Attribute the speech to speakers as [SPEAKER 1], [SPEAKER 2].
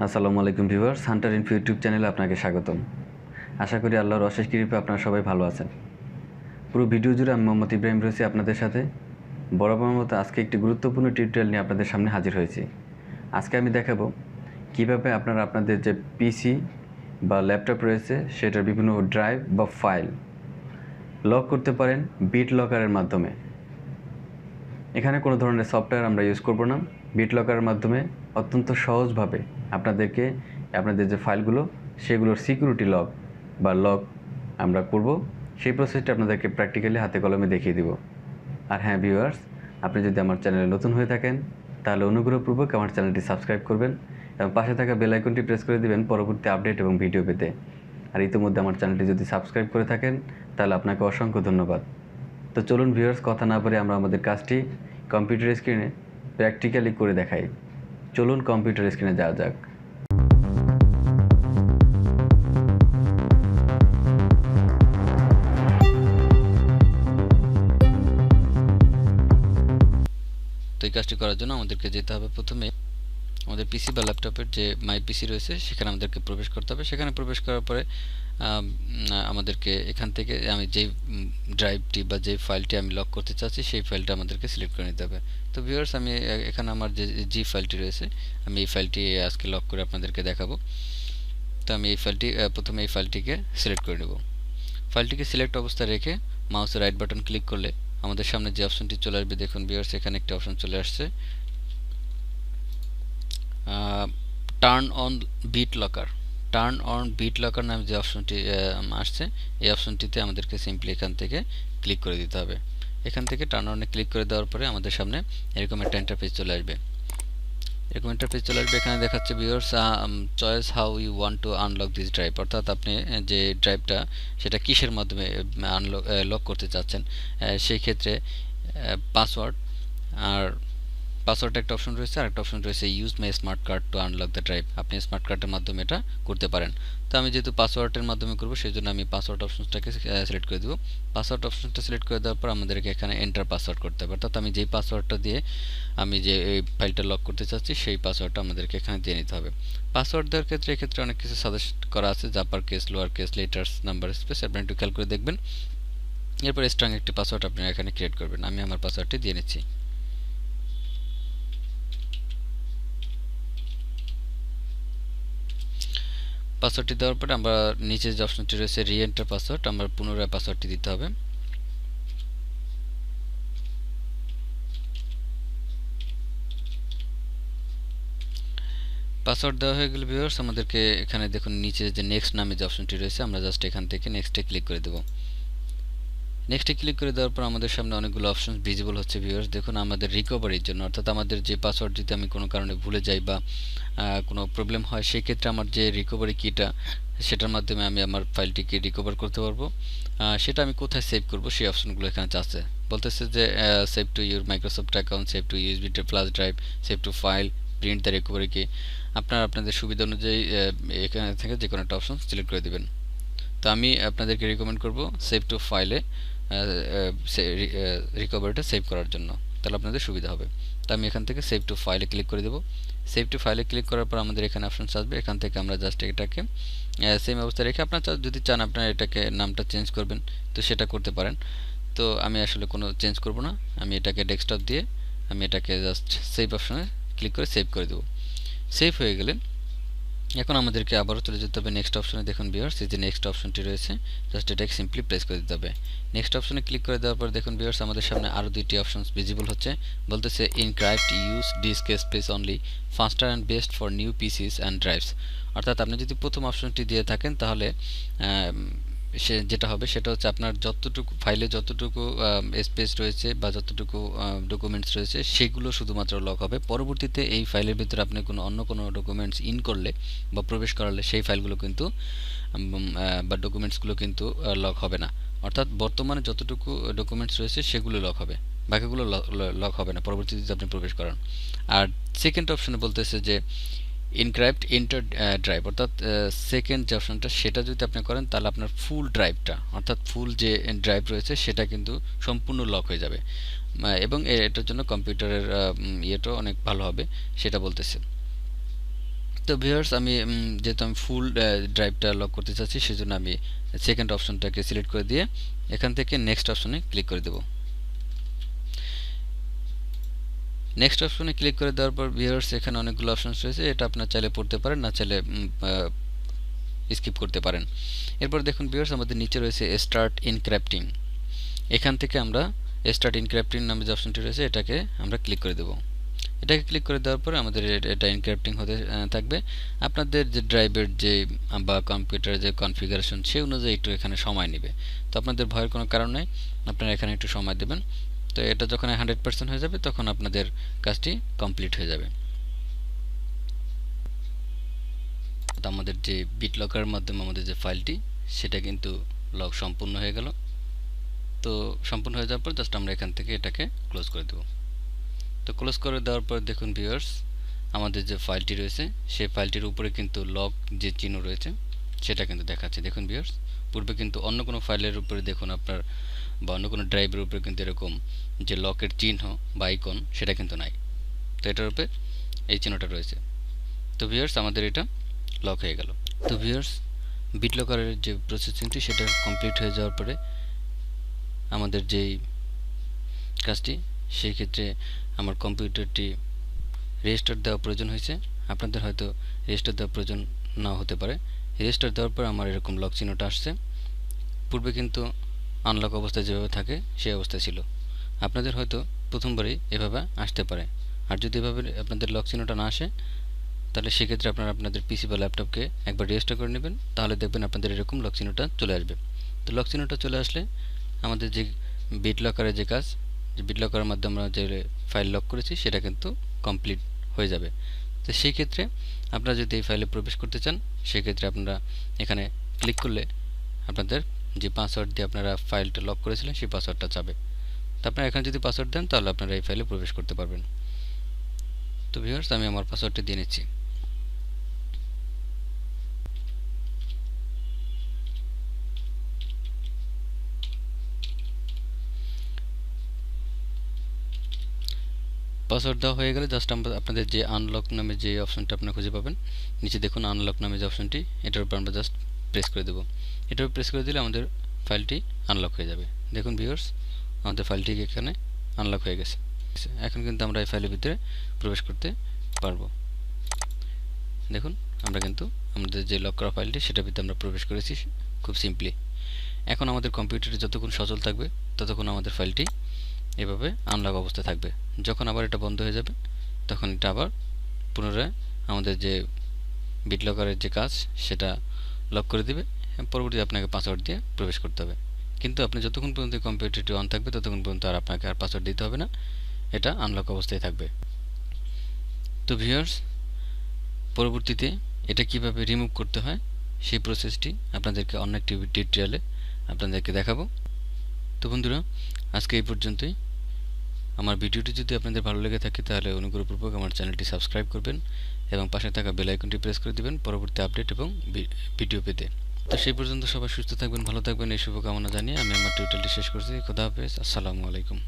[SPEAKER 1] আসসালামু আলাইকুম viewers, Hunter info YouTube চ্যানেলে আপনাকে স্বাগতম। আশা করি আল্লাহর অশেষ কৃপায় আপনারা সবাই ভালো আছেন। পুরো ভিডিও জুড়ে আমি মোহাম্মদ ইব্রাহিম রয়েছি আপনাদের সাথে। বরাবর মতো আজকে একটি গুরুত্বপূর্ণ টিউটোরিয়াল নিয়ে আপনাদের সামনে হাজির হয়েছি। আজকে আমি দেখাবো কিভাবে আপনারা আপনাদের যে পিসি বা ল্যাপটপ রয়েছে সেটার বিভিন্ন ড্রাইভ বা ফাইল লক করতে পারেন বিটলকারের মাধ্যমে। এখানে কোনো ধরনের সফটওয়্যার আমরা ইউজ করব না। বিটলকারের মাধ্যমে অত্যন্ত সহজভাবে আপনাদেরকে আপনাদের যে ফাইলগুলো সেগুলোর সিকিউরিটি লক বা লক আমরা করব। সেই প্রসেসটা আপনাদেরকে প্র্যাকটিক্যালি হাতে কলমে দেখিয়ে দিব। আর হ্যাঁ ভিউয়ার্স, আপনি যদি আমার চ্যানেলে নতুন হয়ে থাকেন তাহলে অনুগ্রহপূর্বক আমার চ্যানেলটি সাবস্ক্রাইব করবেন এবং পাশে থাকা বেল আইকনটি প্রেস করে দিবেন পরবর্তী আপডেট এবং ভিডিও পেতে। আর ইতিমধ্যে আমার চ্যানেলটি যদি সাবস্ক্রাইব করে থাকেন তাহলে আপনাকে অসংখ্য ধন্যবাদ। তো চলুন ভিউয়ার্স, কথা না বলে আমরা আমাদের কাজটি কম্পিউটার স্ক্রিনে প্র্যাকটিক্যালি করে দেখাই। চলুন কম্পিউটার স্ক্রিনে যাওয়া যাক।
[SPEAKER 2] তো এই কাজটি করার জন্য আমাদেরকে যেতে হবে প্রথমে আমাদের পিসি বা ল্যাপটপের যে মাই পিসি রয়েছে সেখানে আমাদেরকে প্রবেশ করতে হবে। সেখানে প্রবেশ করার পরে আমাদেরকে এখান থেকে আমি যেই ড্রাইভটি বা যেই ফাইলটি আমি লক করতে চাচ্ছি সেই ফাইলটা আমাদেরকে সিলেক্ট করে নিতে হবে। তো ভিউয়ার্স, আমি এখানে আমার যে জি ফাইলটি রয়েছে আমি এই ফাইলটি আজকে লক করে আপনাদেরকে দেখাবো। তো আমি এই ফাইলটি প্রথমে এই ফাইলটিকে সিলেক্ট করে নেব। ফাইলটিকে সিলেক্ট অবস্থায় রেখে মাউসের রাইট বাটন ক্লিক করলে আমাদের সামনে যে অপশনটি চলে আসবে, দেখুন ভিউয়ার্স, এখানে একটি অপশন চলে আসছে টার্ন অন বিটলকার নামে যে অপশনটি আসছে এই অপশনটিতে আমাদেরকে সিম্পলি এখান থেকে ক্লিক করে দিতে হবে। এখান থেকে টার্ন অনে ক্লিক করে দেওয়ার পরে আমাদের সামনে এরকম একটা ইন্টারফেস চলে আসবে। এখানে দেখাচ্ছে viewers choice how you want to unlock this drive, অর্থাৎ আপনি যে ড্রাইভটা সেটা কিসের মাধ্যমে লক করতে চাচ্ছেন। সেই ক্ষেত্রে পাসওয়ার্ড আর পাসওয়ার্ডের একটা অপশন রয়েছে, আর একটা অপশন রয়েছে use my smart card to unlock the drive. আপনি স্মার্ট কার্ডের মাধ্যমে এটা করতে পারেন। তো আমি যেহেতু পাসওয়ার্ডের মাধ্যমে করব সেই জন্য আমি পাসওয়ার্ড অপশনটাকে সিলেক্ট করে দেবো। পাসওয়ার্ড অপশনটা সিলেক্ট করে দেওয়ার পর আমাদেরকে এখানে এন্টার পাসওয়ার্ড করতে হবে, অর্থাৎ আমি যেই পাসওয়ার্ডটা দিয়ে আমি যে এই ফাইলটা লক করতে চাচ্ছি সেই পাসওয়ার্ডটা আমাদেরকে এখানে দিয়ে নিতে হবে। পাসওয়ার্ড দেওয়ার ক্ষেত্রে এক্ষেত্রে অনেক কিছু সাজেস্ট করা আছে, upper case, lower case, letters, number, space, আপনি একটু খেয়াল করে দেখবেন। এরপর স্ট্রং একটি পাসওয়ার্ড আপনি এখানে ক্রিয়েট করবেন। আমি আমার পাসওয়ার্ডটি দিয়ে নিচ্ছি। পাসওয়ার্ডটি দেওয়ার পরে আমরা নিচে যে অপশনটি রয়েছে রি এন্টার পাসওয়ার্ড, আমরা পুনরায় পাসওয়ার্ডটি দিতে হবে। পাসওয়ার্ড দেওয়া হয়ে গেলে ভিউয়ার্স আমাদেরকে এখানে দেখুন নিচে যে নেক্সট নামে যে অপশনটি রয়েছে আমরা জাস্ট এখান থেকে নেক্সটে ক্লিক করে দেব। নেক্সটে ক্লিক করে দেওয়ার পর আমাদের সামনে অনেকগুলো অপশন ভিজিবল হচ্ছে ভিউয়ার্স। দেখুন আমাদের রিকভারির জন্য, অর্থাৎ আমাদের যে পাসওয়ার্ড যদি আমি কোনো কারণে ভুলে যাই বা কোনো প্রবলেম হয় সেই ক্ষেত্রে আমার যে রিকভারি কিটা সেটার মাধ্যমে আমি আমার ফাইলটিকে রিকভার করতে পারবো। সেটা আমি কোথায় সেভ করব সেই অপশনগুলো এখানে চাচ্ছে। বলতেছে যে save to your Microsoft account, save two USB plus drive, save two file, print the recovery কি। আপনাদের সুবিধা অনুযায়ী এখানে থেকে যে কোনো একটা অপশন সিলেক্ট করে দেবেন। তো আমি আপনাদেরকে রিকমেন্ড করব সেভ টু ফাইলে রিকভারিটা সেভ করার জন্য, তাহলে আপনাদের সুবিধা হবে। তো আমি এখান থেকে সেভ টু ফাইলে ক্লিক করে দেবো। সেভ টু ফাইলে ক্লিক করার পর আমাদের এখানে অপশন আসবে, এখান থেকে আমরা জাস্ট এটাকে সেম অবস্থায় রেখে আপনার যদি চান আপনারা এটাকে নামটা চেঞ্জ করবেন তো সেটা করতে পারেন। তো আমি আসলে কোনো চেঞ্জ করব না, আমি এটাকে ডেস্কটপ দিয়ে আমি এটাকে জাস্ট সেভ অপশনে ক্লিক করে সেভ করে দেবো। সেভ হয়ে গেলে এখন আমাদেরকে আবারও চলে যেতে হবে নেক্সট অপশনে। দেখুন ভিউয়ার্স, এই যে নেক্সট অপশনটি রয়েছে জাস্ট এটাকে সিম্পলি প্রেস করে দিতে হবে। নেক্সট অপশনে ক্লিক করে দেওয়ার পর দেখুন ভিউয়ার্স আমাদের সামনে আরও দুইটি অপশন ভিজিবল হচ্ছে। বলতেছে encrypt use disk space only, faster and best for new PCs and drives. অর্থাৎ আপনি যদি প্রথম অপশনটি দিয়ে থাকেন তাহলে সে যেটা হবে সেটা হচ্ছে আপনার যতটুকু ফাইলে যতটুকু স্পেস রয়েছে বা যতটুকু ডকুমেন্টস রয়েছে সেগুলো শুধুমাত্র লক হবে। পরবর্তীতে এই ফাইলের ভিতরে আপনি অন্য কোনো ডকুমেন্টস ইন করলে বা প্রবেশ করালে সেই ফাইলগুলো কিন্তু বা ডকুমেন্টসগুলো কিন্তু লক হবে না। অর্থাৎ বর্তমানে যতটুকু ডকুমেন্টস রয়েছে সেগুলো লক হবে, বাকিগুলো লক হবে না পরবর্তীতে যদি আপনি প্রবেশ করান। আর সেকেন্ড অপশনে বলতেছে যে ইনক্রাইপ্ট ইন্টার ড্রাইভ, অর্থাৎ সেকেন্ড যে অপশনটা সেটা যদি আপনি করেন তাহলে আপনার ফুল ড্রাইভটা, অর্থাৎ ফুল যে ড্রাইভ রয়েছে সেটা কিন্তু সম্পূর্ণ লক হয়ে যাবে এবং এটার জন্য কম্পিউটারের ইয়েটাও অনেক ভালো হবে সেটা বলতেছে। তো ভিউয়ার্স আমি যেহেতু আমি ফুল ড্রাইভটা লক করতে চাচ্ছি, সেজন্য আমি সেকেন্ড অপশনটাকে সিলেক্ট করে দিয়ে এখান থেকে নেক্সট অপশনে ক্লিক করে দেব। নেক্সট অপশনে ক্লিক করে দেওয়ার পর ভিউয়ার্স এখানে অনেকগুলো অপশনস রয়েছে, এটা আপনার চাইলে পড়তে পারেন, না চাইলে স্কিপ করতে পারেন। এরপর দেখুন ভিউয়ার্স আমাদের নিচে রয়েছে স্টার্ট ইনক্রিপ্টিং। এখান থেকে আমরা স্টার্ট ইনক্রিপ্টিং নামে যে অপশনটি রয়েছে এটাকে আমরা ক্লিক করে দেব। এটাকে ক্লিক করে দেওয়ার পরে আমাদের এটা ইনক্রিপ্টিং হতে থাকবে। আপনাদের যে ড্রাইভের যে বা কম্পিউটারের যে কনফিগারেশন সেই অনুযায়ী একটু এখানে সময় নেবে। তো আপনাদের ভয়ের কোনো কারণ নেই, আপনারা এখানে একটু সময় দেবেন। তো এটা যখন 100% হয়ে যাবে তখন আপনাদের কাজটি কমপ্লিট হয়ে যাবে। তো আমাদের যে বিটলকারের মাধ্যমে আমাদের যে ফাইলটি সেটা কিন্তু লক সম্পূর্ণ হয়ে গেল। তো সম্পূর্ণ হয়ে যাওয়ার পর জাস্ট আমরা এখান থেকে এটাকে ক্লোজ করে দেব। তো ক্লোজ করে দেওয়ার পর দেখুন ভিউয়ার্স আমাদের যে ফাইলটি রয়েছে সেই ফাইলটির উপরে কিন্তু লক যে চিহ্ন রয়েছে সেটা কিন্তু দেখাচ্ছে। দেখুন ভিউয়ার্স পূর্বে কিন্তু অন্য কোনো ফাইলের উপরে দেখুন আপনার বা অন্য কোনো ড্রাইভের উপরে কিন্তু এরকম যে লকের চিহ্ন বা আইকন সেটা কিন্তু নাই। তো এটার উপরে এই চিহ্নটা রয়েছে। তো ভিউয়ার্স আমাদের এটা লক হয়ে গেল। তো ভিউয়ার্স বিটলকারের যে প্রসেসিংটি সেটা কমপ্লিট হয়ে যাওয়ার পরে আমাদের যেই কাজটি সেই ক্ষেত্রে আমার কম্পিউটারটি রেজিস্টার দেওয়া প্রয়োজন হয়েছে। আপনাদের হয়তো রেজিস্টার দেওয়া প্রয়োজন নাও হতে পারে। রেজিস্টার দেওয়ার পর আমার এরকম লক চিহ্নটা আসছে। পূর্বে কিন্তু আনলক অবস্থায় যেভাবে থাকে সেই অবস্থায় ছিল। আপনাদের হয়তো প্রথমবারই এভাবে আসতে পারে। আর যদি এভাবে আপনাদের লক চিহ্নটা না আসে তাহলে সেক্ষেত্রে আপনারা আপনাদের পিসি বা ল্যাপটপকে একবার রেজিস্টার করে নেবেন, তাহলে দেখবেন আপনাদের এরকম লক চিহ্নটা চলে আসবে। তো লক চিহ্নটা চলে আসলে আমাদের যে বিটলকারের যে কাজ, যে বিটলকারের মাধ্যমে আমরা যে ফাইল লক করেছি সেটা কিন্তু কমপ্লিট হয়ে যাবে। তো সেই ক্ষেত্রে আপনারা যদি এই ফাইলে প্রবেশ করতে চান সেক্ষেত্রে আপনারা এখানে ক্লিক করলে আপনাদের যে পাসওয়ার্ড দিয়ে আপনারা ফাইলটা লক করেছিলেন সেই পাসওয়ার্ডটা চাবে। তো আপনারা এখানে যদি পাসওয়ার্ড দেন তাহলে আপনারা এই ফাইলে প্রবেশ করতে পারবেন। তো ভিউয়ার্স আমি আমার পাসওয়ার্ডটি দিয়ে নিচ্ছি। পাসওয়ার্ড দেওয়া হয়ে গেলে জাস্ট আমরা আপনাদের যে আনলক নামে যে অপশনটা আপনারা খুঁজে পাবেন, নিচে দেখুন আনলক নামে যে অপশনটি, এটার উপর আমরা জাস্ট প্রেস করে দেবো। এটার উপর প্রেস করে দিলে আমাদের ফাইলটি আনলক হয়ে যাবে। দেখুন ভিউয়ার্স আমাদের ফাইলটি এখানে আনলক হয়ে গেছে। এখন কিন্তু আমরা এই ফাইলের ভিতরে প্রবেশ করতে পারবো। দেখুন আমরা কিন্তু আমাদের যে লক করা ফাইলটি সেটার ভিতরে আমরা প্রবেশ করেছি খুব সিম্পলি। এখন আমাদের কম্পিউটারে যতক্ষণ সচল থাকবে ততক্ষণ আমাদের ফাইলটি এভাবে আনলক অবস্থায় থাকবে। যখন আবার এটা বন্ধ হয়ে যাবে তখন এটা আবার পুনরায় আমাদের যে বিটলকারের যে কাজ সেটা লক করে দিবে। পরবর্তীতে আপনাকে পাসওয়ার্ড দিয়ে প্রবেশ করতে হবে। কিন্তু আপনি যতক্ষণ পর্যন্ত কম্পিউটারটি অন থাকবে ততক্ষণ পর্যন্ত আর আপনাকে আর পাসওয়ার্ড দিতে হবে না, এটা আনলক অবস্থায় থাকবে। তো ভিউয়ার্স পরবর্তীতে এটা কিভাবে রিমুভ করতে হয় সেই প্রসেসটি আপনাদেরকে অন্য একটি টিউটোরিয়ালে আপনাদেরকে দেখাবো। তো বন্ধুরা আজকে এই পর্যন্তই। আমার ভিডিওটি যদি আপনাদের ভালো লেগে থাকে তাহলে অনুগ্রহপূর্বক আমার চ্যানেলটি সাবস্ক্রাইব করবেন এবং পাশে থাকা বেল আইকনটি প্রেস করে দিবেন পরবর্তী আপডেট এবং ভিডিও পেতে। তো সেই পর্যন্ত সবাই সুস্থ থাকবেন, ভালো থাকবেন এই শুভকামনা জানিয়ে আমি আমার টিউটোরিয়ালটি শেষ করছি। খোদা হাফেজ, আসসালামু আলাইকুম।